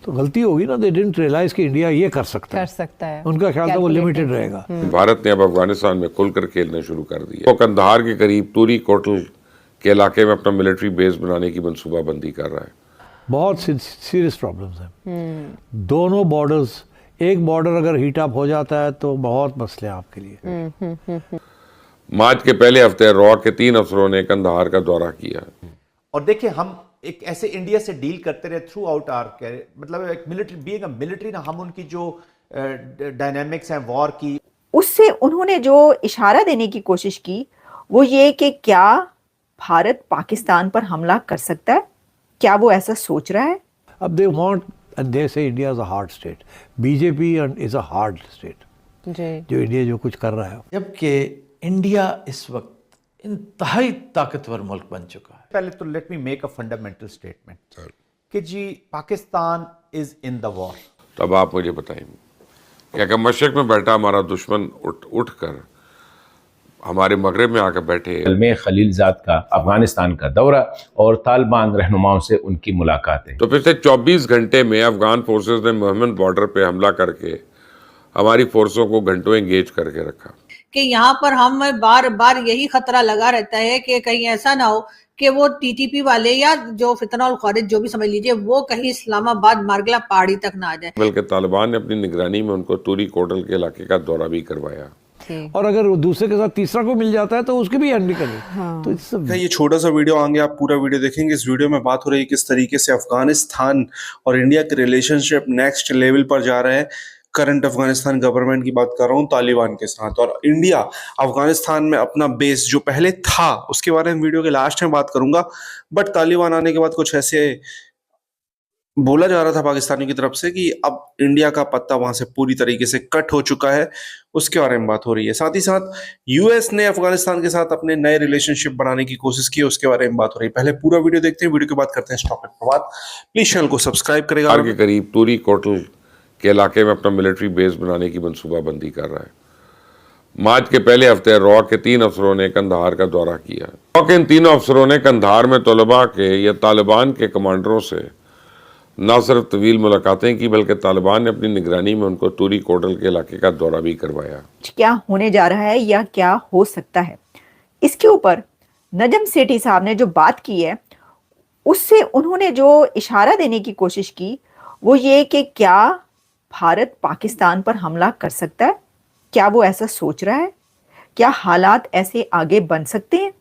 तो गलती होगी ना, दे डिडंट रियलाइज कि इंडिया ये कर सकता है, उनका ख्याल था वो लिमिटेड रहेगा। भारत ने अब अफगानिस्तान में खुलकर खेलना शुरू कर दिया। वो कंधार के करीब तूरी कोटल के इलाके में अपना मिलिट्री बेस बनाने की मंसूबाबंदी कर रहा है। बहुत सीरियस प्रॉब्लम्स हैं दोनों बॉर्डर्स। एक बॉर्डर अगर हीट अप हो जाता है तो बहुत मसले हैं आपके लिए। मार्च के पहले हफ्ते रॉ के 3 अफसरों ने कंधार का दौरा किया। और देखिए, हम एक ऐसे इंडिया से डील करते रहे थ्रू आउट आवर, मतलब एक मिलिट्री बीइंग अ मिलिट्री ना, हम उनकी जो डायनामिक्स हैं वॉर की, उससे उन्होंने जो इशारा देने की कोशिश की वो ये कि क्या भारत पाकिस्तान पर हमला कर सकता है, क्या वो ऐसा सोच रहा है। अब दे वांट एंड दे से India is a hard state, BJP is a hard state जो इंडिया जो कुछ कर रहा है। जबकि इंडिया इस वक्त इंतहाई ताकतवर मुल्क बन चुका है। पहले तो let me make a fundamental statement कि जी Pakistan is in the war. तो अब आप मुझे बताएंगे कि अगर मशरक में बैठा हमारा दुश्मन उठ कर हमारे मगरब में आकर बैठे। में खलीलजाद का अफगानिस्तान का दौरा और तालिबान रहनुमाओं से उनकी मुलाकातें। तो पिछले 24 घंटे में अफगान फोर्सेस ने मोहम्मद बॉर्डर पे हमला करके हमारी फोर्सों को घंटों एंगेज करके रखा कि यहाँ पर हम बार बार यही खतरा लगा रहता है कि कहीं ऐसा ना हो कि वो टीटीपी वाले या जो फितना और खारिज जो भी समझ लीजिए वो कहीं इस्लामाबाद मारगला पहाड़ी तक ना आ जाए। बल्कि तालिबान ने अपनी निगरानी में उनको तूरी कोटल के इलाके का दौरा भी करवाया। और अगर दूसरे के साथ तीसरा को मिल जाता है तो उसकी भी हैंडल करें। तो ये छोटा सा वीडियो आगे आप पूरा वीडियो देखेंगे। इस वीडियो में बात हो रही है किस तरीके से अफगानिस्तान और इंडिया के रिलेशनशिप नेक्स्ट लेवल पर जा रहे हैं। करंट अफगानिस्तान गवर्नमेंट की बात कर रहा हूँ तालिबान के साथ, और इंडिया अफगानिस्तान में अपना बेस जो पहले था उसके बारे में वीडियो के लास्ट में बात करूंगा। बट तालिबान आने के बाद कुछ ऐसे बोला जा रहा था पाकिस्तानी की तरफ से कि अब इंडिया का पत्ता वहां से पूरी तरीके से कट हो चुका है, उसके बारे में बात हो रही है। साथ ही साथ यूएस ने अफगानिस्तान के साथ अपने नए रिलेशनशिप बनाने की कोशिश की, उसके बारे में बात हो रही है। पहले पूरा वीडियो देखते हैं, वीडियो के बाद करते हैं इस टॉपिक पर बात। प्लीज चैनल को सब्सक्राइब करेगा। के करीब तूरी कोटल के इलाके में अपना मिलिट्री बेस बनाने की मंसूबाबंदी कर रहा है। मार्च के पहले हफ्ते रॉ के 3 अफसरों ने कंधार का दौरा किया। रॉ के इन तीनों अफसरों ने कंधार में तलबा के या तालिबान के कमांडरों से न सिर्फ तवील मुलाकातें की बल्कि तालिबान ने अपनी निगरानी में उनको तूरी कोटल के इलाके का दौरा भी करवाया। क्या होने जा रहा है या क्या हो सकता है, इसके ऊपर नजम सेठी साहब ने जो बात की है उससे उन्होंने जो इशारा देने की कोशिश की वो ये कि क्या भारत पाकिस्तान पर हमला कर सकता है, क्या वो ऐसा सोच रहा है, क्या हालात ऐसे आगे बन सकते हैं,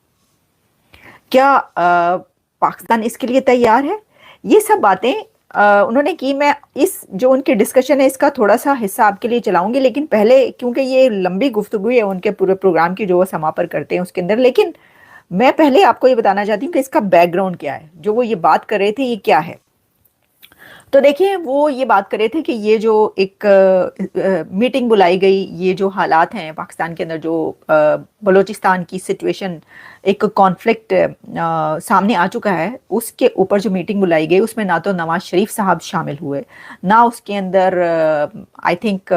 क्या पाकिस्तान इसके लिए तैयार है। ये सब बातें उन्होंने की। मैं इस जो उनकी डिस्कशन है इसका थोड़ा सा हिस्सा आपके लिए चलाऊंगी, लेकिन पहले क्योंकि ये लंबी गुफ्तगू है उनके पूरे प्रोग्राम की जो वो समापन करते हैं उसके अंदर, लेकिन मैं पहले आपको ये बताना चाहती हूँ कि इसका बैकग्राउंड क्या है, जो वो ये बात कर रहे थे ये क्या है। तो देखिए, वो ये बात कर रहे थे कि ये जो एक मीटिंग बुलाई गई, ये जो हालात हैं पाकिस्तान के अंदर, जो बलूचिस्तान की सिचुएशन, एक कॉन्फ्लिक्ट सामने आ चुका है, उसके ऊपर जो मीटिंग बुलाई गई उसमें ना तो नवाज शरीफ साहब शामिल हुए, ना उसके अंदर आई थिंक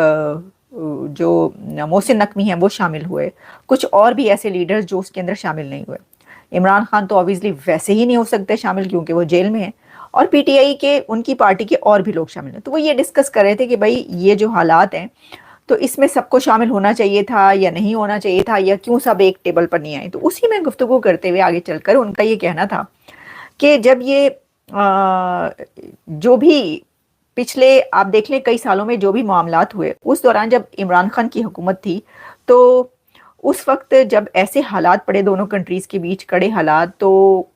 जो मोहसिन नकवी हैं वो शामिल हुए, कुछ और भी ऐसे लीडर्स जो उसके अंदर शामिल नहीं हुए। इमरान खान तो ऑब्वियसली वैसे ही नहीं हो सकते शामिल क्योंकि वो जेल में है, और पीटीआई के उनकी पार्टी के और भी लोग शामिल हैं। तो वो ये डिस्कस कर रहे थे कि भाई ये जो हालात हैं तो इसमें सबको शामिल होना चाहिए था या नहीं होना चाहिए था, या क्यों सब एक टेबल पर नहीं आए। तो उसी में गुफ्तगू करते हुए आगे चलकर उनका ये कहना था कि जब ये जो भी पिछले आप देख लें कई सालों में जो भी मामलात हुए, उस दौरान जब इमरान खान की हुकूमत थी तो उस वक्त जब ऐसे हालात पड़े दोनों कंट्रीज़ के बीच, कड़े हालात, तो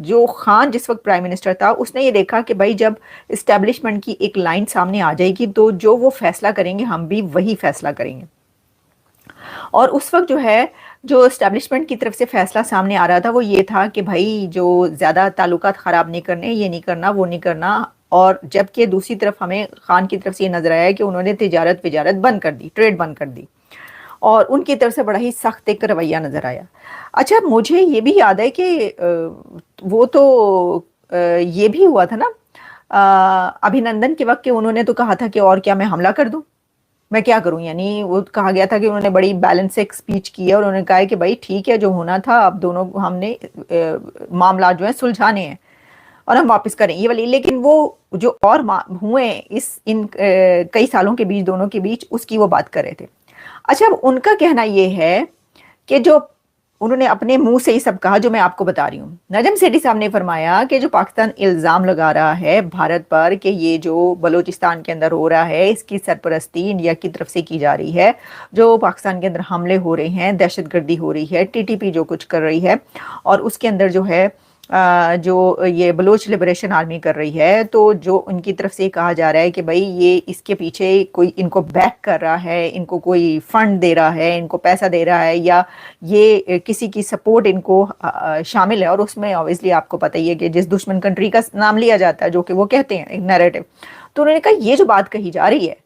जो खान जिस वक्त प्राइम मिनिस्टर था उसने ये देखा कि भाई जब इस्टेब्लिशमेंट की एक लाइन सामने आ जाएगी तो जो वो फैसला करेंगे हम भी वही फैसला करेंगे। और उस वक्त जो है जो इस्टेब्लिशमेंट की तरफ से फैसला सामने आ रहा था वो ये था कि भाई जो ज़्यादा ताल्लुकात ख़राब नहीं करने, ये नहीं करना, वो नहीं करना। और जबकि दूसरी तरफ हमें खान की तरफ से ये नज़र आया कि उन्होंने तिजारत बंद कर दी, ट्रेड बंद कर दी, और उनकी तरफ से बड़ा ही सख्त एक रवैया नज़र आया। अच्छा, मुझे ये भी याद है कि वो तो ये भी हुआ था ना अभिनंदन के वक्त के, उन्होंने तो कहा था कि और क्या मैं हमला कर दूं, मैं क्या करूं, यानी वो कहा गया था कि उन्होंने बड़ी बैलेंस एक स्पीच की है और उन्होंने कहा है कि भाई ठीक है जो होना था अब दोनों हमने मामला जो है सुलझाने हैं और हम वापस करें ये वाली। लेकिन वो जो और हुए इन कई सालों के बीच, दोनों के बीच, उसकी वो बात कर रहे थे। अच्छा, अब उनका कहना ये है कि जो उन्होंने अपने मुंह से ही सब कहा जो मैं आपको बता रही हूँ। नजम सेठी साहब ने फरमाया कि जो पाकिस्तान इल्ज़ाम लगा रहा है भारत पर कि ये जो बलूचिस्तान के अंदर हो रहा है इसकी सरपरस्ती इंडिया की तरफ से की जा रही है, जो पाकिस्तान के अंदर हमले हो रहे हैं, दहशतगर्दी हो रही है, टीटीपी जो कुछ कर रही है और उसके अंदर जो है जो ये बलोच लिबरेशन आर्मी कर रही है, तो जो उनकी तरफ से कहा जा रहा है कि भाई ये इसके पीछे कोई इनको बैक कर रहा है, इनको कोई फंड दे रहा है, इनको पैसा दे रहा है, या ये किसी की सपोर्ट इनको शामिल है। और उसमें ऑब्वियसली आपको पता ही है कि जिस दुश्मन कंट्री का नाम लिया जाता है, जो कि वो कहते हैं एक नैरेटिव, तो उन्होंने कहा ये जो बात कही जा रही है,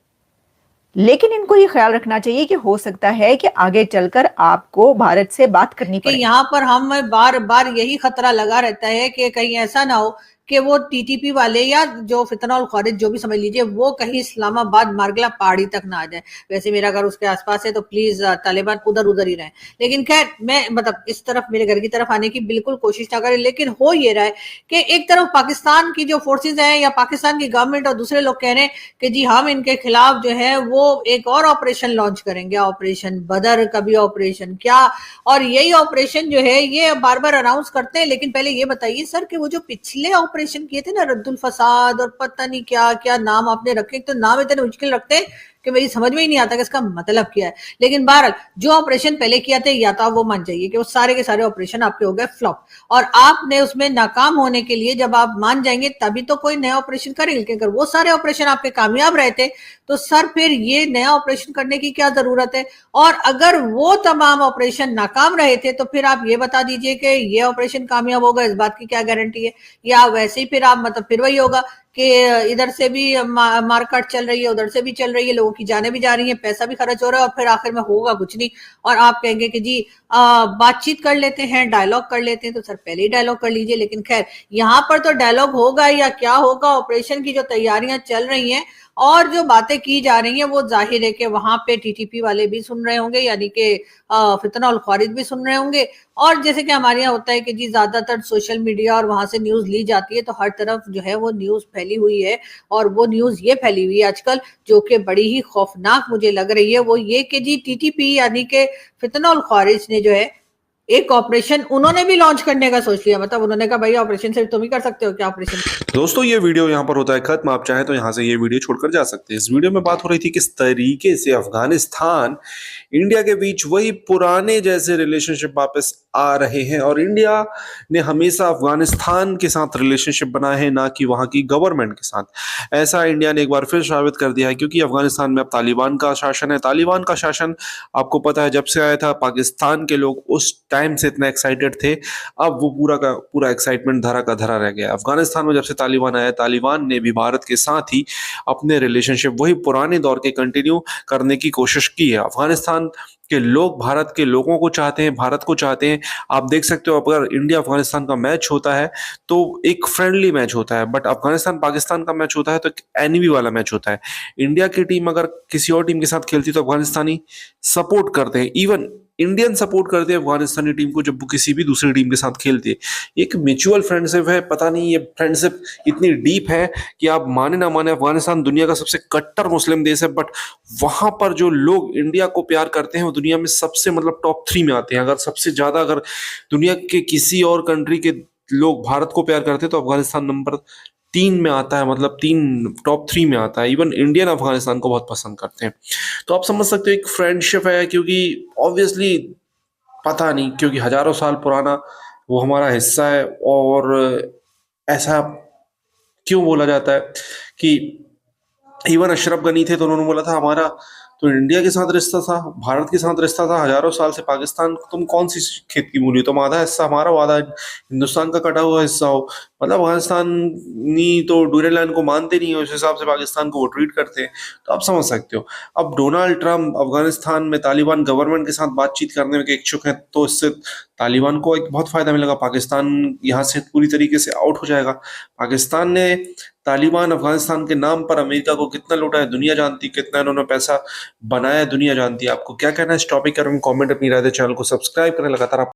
लेकिन इनको ये ख्याल रखना चाहिए कि हो सकता है कि आगे चलकर आपको भारत से बात करनी पड़े। यहाँ पर हमें बार बार यही खतरा लगा रहता है कि कहीं ऐसा ना हो कि वो टीटीपी वाले या जो फितनौल खारिज जो भी समझ लीजिए वो कहीं इस्लामाबाद मारगला पहाड़ी तक ना आ जाए। वैसे मेरा घर उसके आसपास है तो प्लीज तालिबान उधर ही रहे, लेकिन खैर मैं मतलब इस तरफ मेरे घर की तरफ आने की बिल्कुल कोशिश ना करें। लेकिन हो ये रहा है कि एक तरफ पाकिस्तान की जो फोर्सेज हैं या पाकिस्तान की गवर्नमेंट और दूसरे लोग कह रहे हैं कि जी हम इनके खिलाफ जो है वो एक और ऑपरेशन लॉन्च करेंगे, ऑपरेशन बदर, कभी ऑपरेशन क्या, और यही ऑपरेशन जो है ये बार बार अनाउंस करते हैं। लेकिन पहले ये बताइए सर कि वो जो पिछले ऑपरेशन किए थे ना, रद्दुल फसाद और पता नहीं क्या क्या नाम आपने रखे, तो नाम इतने मुश्किल रखते हैं कि मेरी समझ में ही नहीं आता कि इसका मतलब क्या है। लेकिन बहरहाल जो ऑपरेशन पहले किया था या तो वो मान जाइए कि वो सारे के सारे ऑपरेशन आपके हो गए फ्लॉप, और आपने उसमें नाकाम होने के लिए जब आप मान जाएंगे तभी तो कोई नया ऑपरेशन करेंगे। लेकिन अगर वो सारे ऑपरेशन आपके कामयाब रहे थे तो सर फिर ये नया ऑपरेशन करने की क्या जरूरत है? और अगर वो तमाम ऑपरेशन नाकाम रहे थे तो फिर आप ये बता दीजिए कि ये ऑपरेशन कामयाब होगा, इस बात की क्या गारंटी है? या वैसे ही फिर आप मतलब फिर वही होगा कि इधर से भी मारकाट चल रही है, उधर से भी चल रही है, लोगों की जानें भी जा रही हैं, पैसा भी खर्च हो रहा है, और फिर आखिर में होगा कुछ नहीं और आप कहेंगे कि जी बातचीत कर लेते हैं, डायलॉग कर लेते हैं। तो सर पहले ही डायलॉग कर लीजिए। लेकिन खैर यहाँ पर तो डायलॉग होगा या क्या होगा, ऑपरेशन की जो तैयारियां चल रही हैं और जो बातें की जा रही हैं वो जाहिर है कि वहां पे टीटीपी वाले भी सुन रहे होंगे, यानी कि फितनौल खारिज भी सुन रहे होंगे। और जैसे कि हमारे यहाँ होता है कि जी ज्यादातर सोशल मीडिया और वहां से न्यूज ली जाती है, तो हर तरफ जो है वो न्यूज फैली हुई है। और वो न्यूज ये फैली हुई है आजकल जो कि बड़ी ही खौफनाक मुझे लग रही है, वो ये कि जी टीटीपी यानी कि फितनौल खारिज ने जो है एक ऑपरेशन उन्होंने भी लॉन्च करने का सोच लिया। मतलब उन्होंने कहा भाई ऑपरेशन सिर्फ तुम ही कर सकते हो क्या ऑपरेशन? दोस्तों ये वीडियो यहाँ पर होता है खत्म। आप चाहें तो यहाँ से ये वीडियो छोड़कर जा सकते हैं। इस वीडियो में बात हो रही थी किस तरीके से अफगानिस्तान इंडिया के बीच वही पुराने जैसे रिलेशनशिप वापस आ रहे हैं, और इंडिया ने हमेशा अफगानिस्तान के साथ रिलेशनशिप बनाए हैं, ना कि वहां की गवर्नमेंट के साथ। ऐसा इंडिया ने एक बार फिर साबित कर दिया है, क्योंकि अफगानिस्तान में अब तालिबान का शासन है। तालिबान का शासन आपको पता है जब से आया था, पाकिस्तान के लोग उस टाइम से इतना एक्साइटेड थे, अब वो पूरा का पूरा एक्साइटमेंट धरा का धरा रह गया। अफगानिस्तान में जब से तालिबान आया, तालिबान ने भी भारत के साथ ही अपने रिलेशनशिप वही पुराने दौर के कंटिन्यू करने की कोशिश की है। अफगानिस्तान के लोग भारत के लोगों को चाहते हैं, भारत को चाहते हैं। आप देख सकते हो अगर इंडिया अफगानिस्तान का मैच होता है तो एक फ्रेंडली मैच होता है, बट अफगानिस्तान पाकिस्तान का मैच होता है तो एक एनिमी वाला मैच होता है। इंडिया की टीम अगर किसी और टीम के साथ खेलती है तो अफगानिस्तानी सपोर्ट करते हैं, इवन इंडियन सपोर्ट करते हैं अफगानिस्तानी टीम को जब वो किसी भी दूसरी टीम के साथ खेलती है। एक म्यूचुअल फ्रेंडशिप है। पता नहीं ये फ्रेंडशिप इतनी डीप है कि आप माने ना माने, अफगानिस्तान दुनिया का सबसे कट्टर मुस्लिम देश है, बट वहां पर जो लोग इंडिया को प्यार करते हैं वो दुनिया में सबसे मतलब टॉप 3 में आते हैं। अगर सबसे ज्यादा अगर दुनिया के किसी और कंट्री के लोग भारत को प्यार करते हैं तो अफगानिस्तान नंबर 3 में आता है, मतलब टॉप 3 में आता है। इवन इंडियन अफगानिस्तान को बहुत पसंद करते हैं। तो आप समझ सकते हो एक फ्रेंडशिप है, क्योंकि ऑब्वियसली पता नहीं, क्योंकि हजारों साल पुराना वो हमारा हिस्सा है। और ऐसा क्यों बोला जाता है कि इवन अशरफ गनी थे तो उन्होंने बोला था हमारा तो इंडिया के साथ रिश्ता था, भारत के साथ रिश्ता था हजारों साल से। पाकिस्तान तुम कौन सी खेत की मूली हो, तुम आधा हिस्सा हमारा हो, आधा हिंदुस्तान का कटा हुआ हिस्सा हो। मतलब अफगानिस्तानी तो ड्यूरेलैंड को मानते नहीं है, उस हिसाब से पाकिस्तान को वो ट्रीट करते हैं। तो आप समझ सकते हो। अब डोनाल्ड ट्रंप अफगानिस्तान में तालिबान गवर्नमेंट के साथ बातचीत करने में इच्छुक है, तो इससे तालिबान को एक बहुत फायदा मिलेगा। पाकिस्तान यहाँ से पूरी तरीके से आउट हो जाएगा। पाकिस्तान ने तालिबान अफगानिस्तान के नाम पर अमेरिका को कितना लूटा है दुनिया जानती, कितना इन्होंने पैसा बनाया है दुनिया जानती है। आपको क्या कहना है इस टॉपिक पर? कमेंट अपनी राय दें, चैनल को सब्सक्राइब करें लगातार।